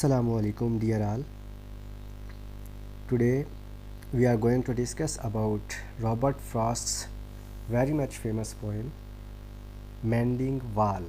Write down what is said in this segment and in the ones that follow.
Assalamu alaikum dear all. Today we are going to discuss about Robert Frost's very much famous poem Mending Wall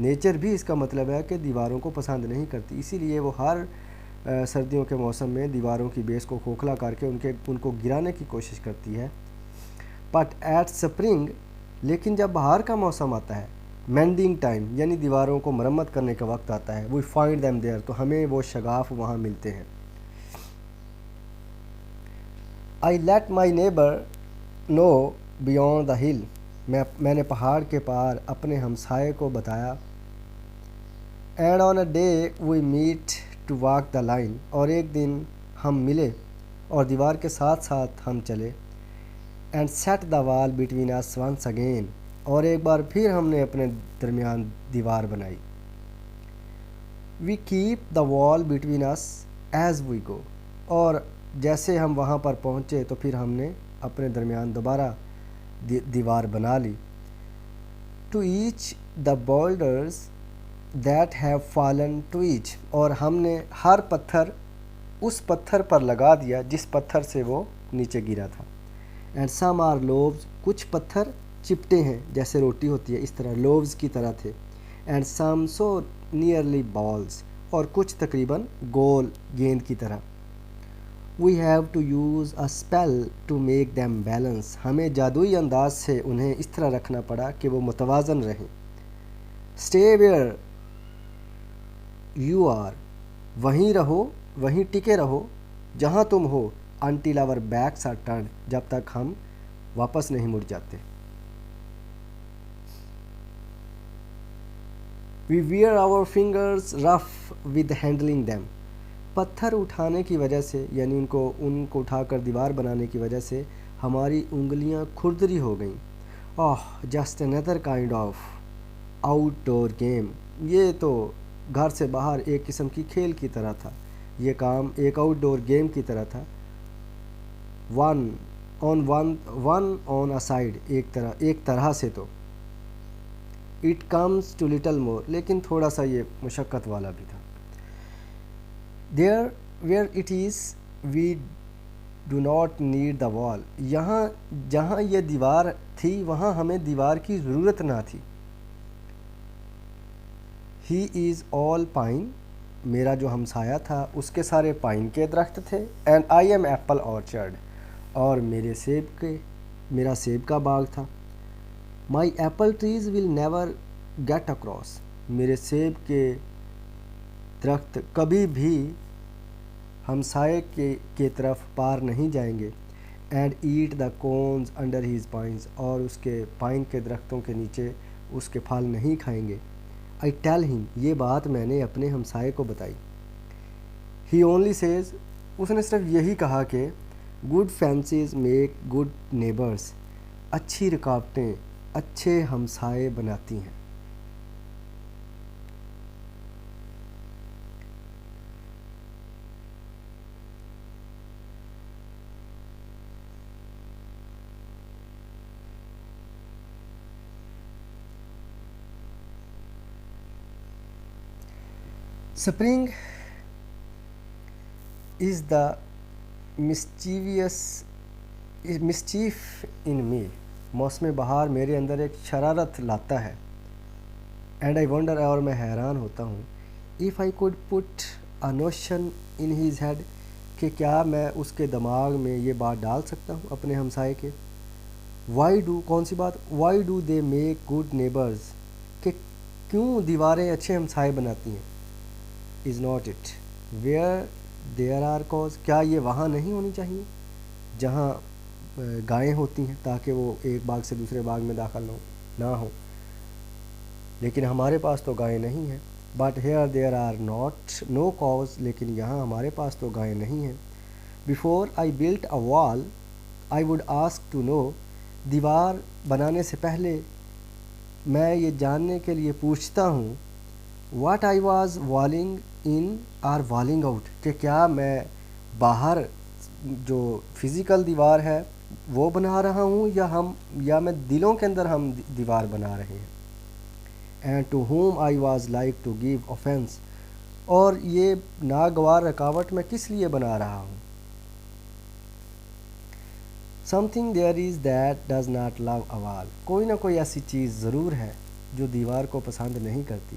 nature بھی اس کا مطلب ہے کہ دیواروں کو پسند نہیں کرتی، اسی لیے وہ ہر سردیوں کے موسم میں دیواروں کی بیس کو کھوکھلا کر کے ان کو گرانے کی کوشش کرتی ہے. بٹ ایٹ سپرنگ، لیکن جب بہار کا موسم آتا ہے، مینڈنگ ٹائم یعنی دیواروں کو مرمت کرنے کا وقت آتا ہے، وی فائنڈ دیم دیئر، تو ہمیں وہ شگاف وہاں ملتے ہیں. I let my neighbour know beyond the hill, میں نے پہاڑ کے پار اپنے ہمسائے کو بتایا. And on a day we meet to walk the line, اور ایک دن ہم ملے اور دیوار کے ساتھ ساتھ ہم چلے. اینڈ سیٹ دا وال بٹوین اس ونس اگین، اور ایک بار پھر ہم نے اپنے درمیان دیوار بنائی. وی کیپ دا وال بٹوین اس ایز وی گو، اور جیسے ہم وہاں پر پہنچے تو پھر ہم نے اپنے درمیان دوبارہ دیوار بنا لی. To each the boulders that have fallen to each, اور ہم نے ہر پتھر اس پتھر پر لگا دیا جس پتھر سے وہ نیچے گرا تھا. اینڈ سم آر لوبز، کچھ پتھر چپٹے ہیں جیسے روٹی ہوتی ہے اس طرح لوبز کی طرح تھے. And some so nearly balls, اور کچھ تقریباً گول گیند کی طرح. We have to use a spell to make them balance, ہمیں جادوئی انداز سے انہیں اس طرح رکھنا پڑا کہ وہ متوازن رہیں. اسٹے ویئر یو آر، وہیں رہو، وہیں ٹکے رہو جہاں تم ہو. Until our backs are turned, جب تک ہم واپس نہیں مڑ جاتے. We wear our fingers rough with handling them, پتھر اٹھانے کی وجہ سے یعنی ان کو اٹھا کر دیوار بنانے کی وجہ سے ہماری انگلیاں کھردری ہو گئیں. Just another kind of out door game, یہ تو گھر سے باہر ایک قسم کی کھیل کی طرح تھا، یہ کام ایک آؤٹ ڈور گیم کی طرح تھا. ون آن اے سائڈ، ایک طرح سے تو. It comes to little more, لیکن تھوڑا سا یہ مشقت والا بھی تھا. There where it is we do not need the wall, یہاں جہاں یہ دیوار تھی وہاں ہمیں دیوار کی ضرورت نہ تھی. ہی از آل پائن، میرا جو ہمسایہ تھا اس کے سارے پائن کے درخت تھے. And I am apple orchard, اور میرا سیب کا باغ تھا. My apple trees will never get across, میرے سیب کے درخت کبھی بھی ہمسائے کے طرف پار نہیں جائیں گے. And at the cones under his pines, اور اس کے پائن کے درختوں کے نیچے اس کے پھل نہیں کھائیں گے. آئی ٹیل ہم، یہ بات میں نے اپنے ہمسائے کو بتائی. ہی اونلی سیز، اس نے صرف یہی کہا کہ گڈ فینسز میک گڈ نیبرس، اچھی رکاوٹیں اچھے ہمسائے بناتی ہیں. Spring is the mischief in me، موسم بہار میرے اندر ایک شرارت لاتا ہے. اینڈ آئی ونڈر، اور میں حیران ہوتا ہوں. if I could put a notion in his head، کہ کیا میں اس کے دماغ میں یہ بات ڈال سکتا ہوں اپنے ہمسائے کے. کون سی بات؟ why do they make good neighbors، کہ کیوں دیواریں اچھے ہمسائے بناتی ہیں. is not it where there are cows، کیا یہ وہاں نہیں ہونی چاہیے جہاں گائیں ہوتی ہیں تاکہ وہ ایک باغ سے دوسرے باغ میں داخل نہ ہوں. لیکن ہمارے پاس تو گائیں نہیں ہیں. but here there are no cows، لیکن یہاں ہمارے پاس تو گائیں نہیں ہیں. before I built a wall I would ask to know، دیوار بنانے سے پہلے میں یہ جاننے کے لیے پوچھتا ہوں what I was walling in or walling out، کہ کیا میں باہر جو فزیکل دیوار ہے وہ بنا رہا ہوں یا میں دلوں کے اندر ہم دیوار بنا رہے ہیں. and to whom I was like to give offense، اور یہ ناگوار رکاوٹ میں کس لیے بنا رہا ہوں. something there is that does not love a wall، کوئی نہ کوئی ایسی چیز ضرور ہے جو دیوار کو پسند نہیں کرتی.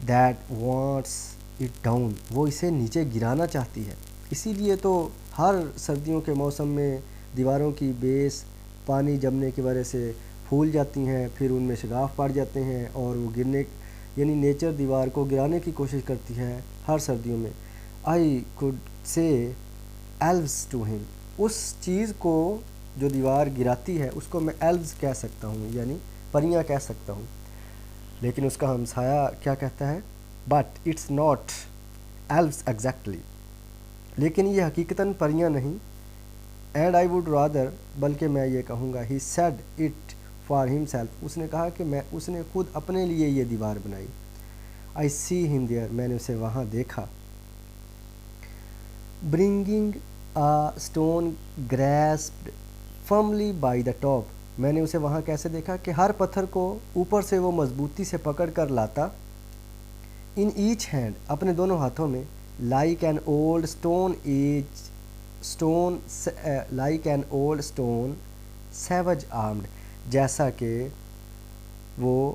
دیٹ وانٹس اٹ ڈاؤن، وہ اسے نیچے گرانا چاہتی ہے. اسی لیے تو ہر سردیوں کے موسم میں دیواروں کی بیس پانی جمنے کی وجہ سے پھول جاتی ہیں، پھر ان میں شگاف پڑ جاتے ہیں اور وہ گرنے، یعنی نیچر دیوار کو گرانے کی کوشش کرتی ہے ہر سردیوں میں. آئی کوڈ سے ایلوز ٹو ہم، اس چیز کو جو دیوار گراتی ہے اس کو میں ایلوز کہہ سکتا ہوں، یعنی پریاں کہہ سکتا ہوں. لیکن اس کا ہمسایہ کیا کہتا ہے؟ بٹ اٹس ناٹ ایلوز ایگزیکٹلی، لیکن یہ حقیقتاً پریاں نہیں. اینڈ آئی ووڈ رادر، بلکہ میں یہ کہوں گا، ہی سیڈ اٹ فار ہم سیلف، اس نے کہا کہ اس نے خود اپنے لیے یہ دیوار بنائی. آئی سی ہم دیئر، میں نے اسے وہاں دیکھا. Bringing a stone grasped firmly by the top, میں نے اسے وہاں کیسے دیکھا کہ ہر پتھر کو اوپر سے وہ مضبوطی سے پکڑ کر لاتا. ان ایچ ہینڈ، اپنے دونوں ہاتھوں میں، like an old stone savage armed, جیسا کہ وہ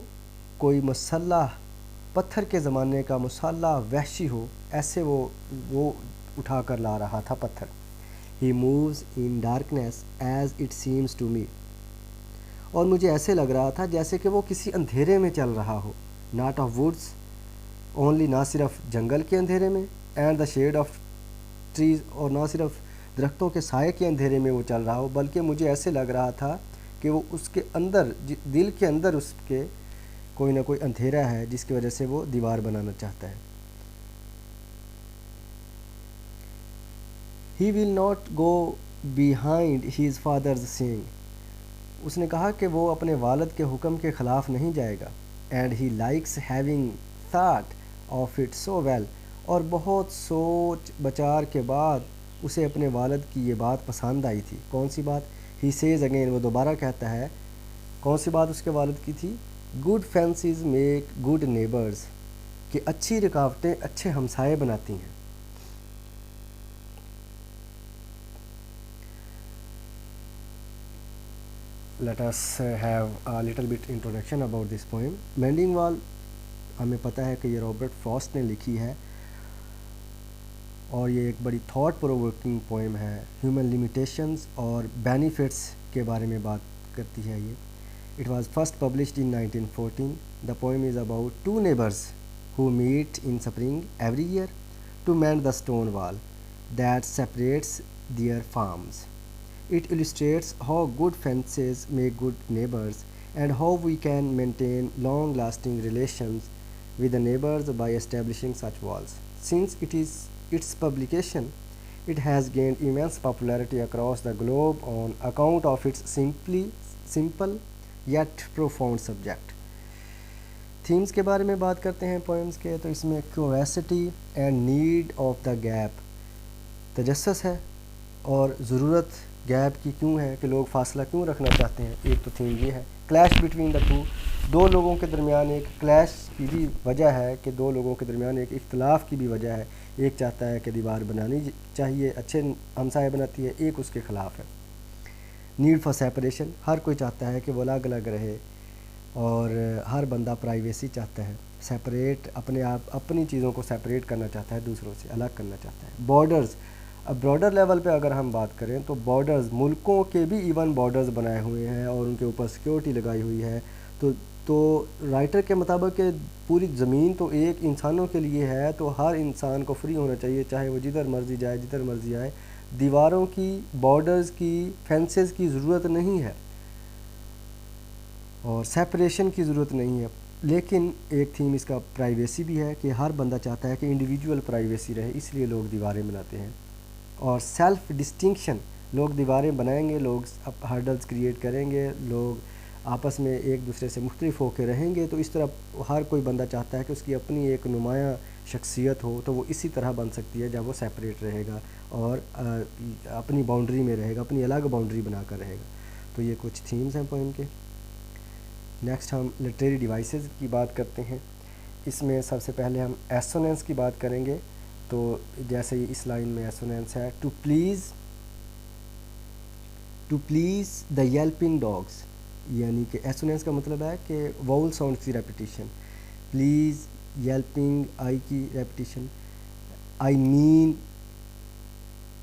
کوئی مسلح پتھر کے زمانے کا مسلح وحشی ہو، ایسے وہ اٹھا کر لا رہا تھا پتھر. He moves in darkness as it seems to me, اور مجھے ایسے لگ رہا تھا جیسے کہ وہ کسی اندھیرے میں چل رہا ہو. ناٹ آف ووڈس اونلی، نہ صرف جنگل کے اندھیرے میں، and the shade of trees, اور نہ صرف درختوں کے سائے کے اندھیرے میں وہ چل رہا ہو، بلکہ مجھے ایسے لگ رہا تھا کہ وہ اس کے اندر، دل کے اندر اس کے کوئی نہ کوئی اندھیرا ہے جس کی وجہ سے وہ دیوار بنانا چاہتا ہے. He will not go behind his father's saying, اس نے کہا کہ وہ اپنے والد کے حکم کے خلاف نہیں جائے گا. And he likes having thought of it so well, اور بہت سوچ بچار کے بعد اسے اپنے والد کی یہ بات پسند آئی تھی. کون سی بات؟ ہی سیز اگین، وہ دوبارہ کہتا ہے. کون سی بات اس کے والد کی تھی؟ گڈ فینسز میک گڈ نیبرز، کہ اچھی رکاوٹیں اچھے ہمسائے بناتی ہیں. Let us have a little bit introduction about this poem. Mending Wall ہمیں پتہ ہے کہ یہ رابرٹ فراسٹ نے لکھی ہے، اور یہ ایک بڑی تھاٹ پرووکنگ پوئم ہے. ہیومن لیمیٹیشنز اور بینیفٹس کے بارے میں بات کرتی ہے یہ. It was first published in 1914. The poem is about two neighbors who meet in spring every year to mend the stone wall that separates their farms. It illustrates how good fences make good neighbors and how we can maintain long-lasting relations with the neighbors by establishing such walls. Since its publication, it has gained immense popularity across the globe on account of its simple yet profound subject. Themes کے بارے میں بات کرتے ہیں poems کے، تو اس میں curiosity and need of the gap, تجسس ہے اور ضرورت گیپ کی کیوں ہے، کہ لوگ فاصلہ کیوں رکھنا چاہتے ہیں. ایک تو تھیم یہ ہے. کلیش بٹوین دا ٹو، دو لوگوں کے درمیان ایک کلیش کی بھی وجہ ہے، کہ دو لوگوں کے درمیان ایک اختلاف کی بھی وجہ ہے. ایک چاہتا ہے کہ دیوار بنانی چاہیے، اچھے ہمسائے بناتی ہے، ایک اس کے خلاف ہے. نیڈ فار سیپریشن، ہر کوئی چاہتا ہے کہ وہ الگ الگ رہے، اور ہر بندہ پرائیویسی چاہتا ہے، سیپریٹ اپنی چیزوں کو سیپریٹ کرنا چاہتا ہے، دوسروں سے الگ کرنا چاہتا ہے. بارڈرز، اب بارڈر لیول پہ اگر ہم بات کریں تو بارڈرز، ملکوں کے بھی ایون بارڈرز بنائے ہوئے ہیں اور ان کے اوپر سیکیورٹی لگائی ہوئی ہے. تو رائٹر کے مطابق کہ پوری زمین تو ایک انسانوں کے لیے ہے، تو ہر انسان کو فری ہونا چاہیے، چاہے وہ جدھر مرضی جائے، جدھر مرضی آئے. دیواروں کی، بارڈرز کی، فینسز کی ضرورت نہیں ہے اور سیپریشن کی ضرورت نہیں ہے. لیکن ایک تھیم اس کا پرائیویسی بھی ہے، کہ ہر بندہ چاہتا ہے کہ انڈیویجول پرائیویسی رہے، اس لیے لوگ دیواریں بناتے ہیں. اور سیلف ڈسٹنکشن، لوگ دیواریں بنائیں گے، لوگ ہرڈلز کریٹ کریں گے، لوگ آپس میں ایک دوسرے سے مختلف ہو کے رہیں گے. تو اس طرح ہر کوئی بندہ چاہتا ہے کہ اس کی اپنی ایک نمایاں شخصیت ہو، تو وہ اسی طرح بن سکتی ہے جب وہ سیپریٹ رہے گا اور اپنی باؤنڈری میں رہے گا، اپنی الگ باؤنڈری بنا کر رہے گا. تو یہ کچھ تھیمز ہیں پوئم کے. نیکسٹ ہم لٹریری ڈیوائسز کی بات کرتے ہیں. اس میں سب سے پہلے ہم ایسوننس کی بات کریں گے. تو جیسے اس لائن میں ایسوننس ہے، ٹو پلیز دا یلپنگ ڈاگس، یعنی کہ ایسونینس کا مطلب ہے کہ واؤل ساؤنڈ کی ریپیٹیشن. پلیز یلپنگ آئی کی ریپیٹیشن. آئی مین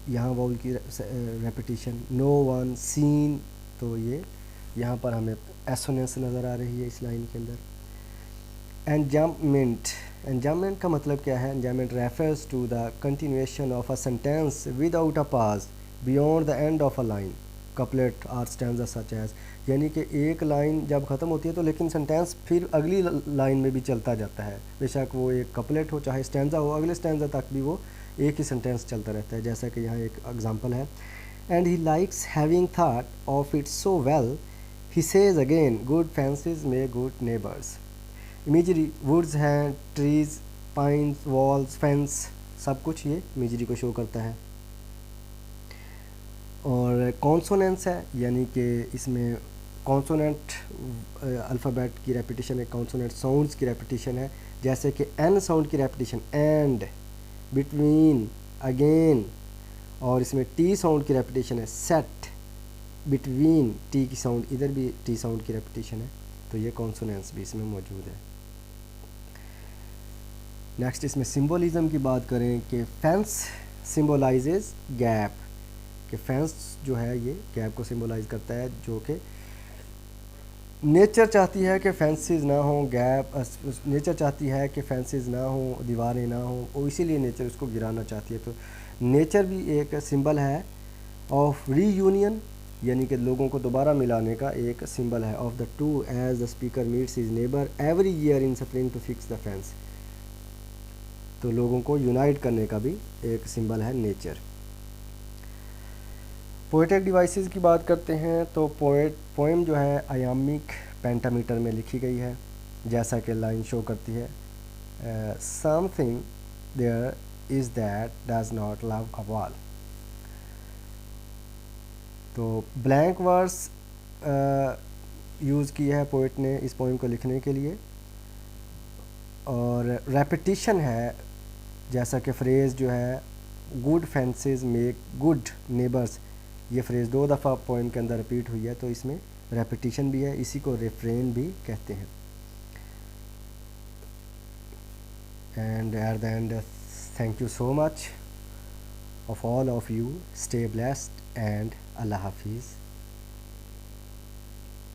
یہاں واؤل کی ریپیٹیشن. نو ون سین, تو یہ یہاں پر ہمیں ایسونینس نظر آ رہی ہے اس لائن کے اندر. انجمپمنٹ. انجمپمنٹ کا مطلب کیا ہے؟ Enjambment refers to the continuation of a sentence without a pause beyond the end of a line couplet اور اسٹینزا سچ ایز. یعنی کہ ایک لائن جب ختم ہوتی ہے تو لیکن سینٹینس پھر اگلی لائن میں بھی چلتا جاتا ہے, بے شک وہ ایک کپلیٹ ہو چاہے اسٹینزا ہو, اگلے اسٹینزا تک بھی وہ ایک ہی سینٹینس چلتا رہتا ہے, جیسا کہ یہاں ایک اگزامپل ہے. And he likes having thought of it so well he says again good fences make good neighbours. Imagery words ہیں, ٹریز, پائنز, والز, فینس, سب کچھ یہ امیجری کو شو کرتا ہے. اور کانسوننس ہے, یعنی کہ اس میں کانسوننٹ الفابیٹ کی ریپیٹیشن ہے, کانسوننٹ ساؤنڈز کی ریپیٹیشن ہے, جیسے کہ این ساؤنڈ کی ریپیٹیشن اینڈ, بٹوین, اگین. اور اس میں ٹی ساؤنڈ کی ریپیٹیشن ہے سیٹ, بٹوین, ٹی کی ساؤنڈ ادھر بھی ٹی ساؤنڈ کی ریپیٹیشن ہے, تو یہ کانسوننس بھی اس میں موجود ہے. نیکسٹ اس میں سمبولزم کی بات کریں کہ فینس سمبولائزز گیپ, کہ فینس جو ہے یہ گیپ کو سمبولائز کرتا ہے, جو کہ نیچر چاہتی ہے کہ فینسز نہ ہوں, گیپ نیچر چاہتی ہے کہ فینسز نہ ہوں, دیواریں نہ ہوں, اور اسی لیے نیچر اس کو گرانا چاہتی ہے. تو نیچر بھی ایک سمبل ہے آف ری یونین, یعنی کہ لوگوں کو دوبارہ ملانے کا ایک سمبل ہے. Of the two as the speaker meets his neighbour every year in spring to fix the fence, تو لوگوں کو یونائٹ کرنے کا بھی ایک سمبل ہے نیچر. پوئٹک ڈیوائسز کی بات کرتے ہیں تو پوئم جو ہے ایامک پینٹامیٹر میں لکھی گئی ہے, جیسا کہ لائن شو کرتی ہے, something there is that does not love a wall. تو بلینک ورس یوز کی ہے پوئٹ نے اس پوئم کو لکھنے کے لیے, اور ریپیٹیشن ہے, جیسا کہ فریز جو ہے گڈ فینسز میک گڈ نیبرس, یہ فریز 2 دفعہ پوئم کے اندر رپیٹ ہوئی ہے, تو اس میں ریپیٹیشن بھی ہے, اسی کو ریفرین بھی کہتے ہیں. And at the end thank you so much of all of you. Stay blessed and Allah Hafiz.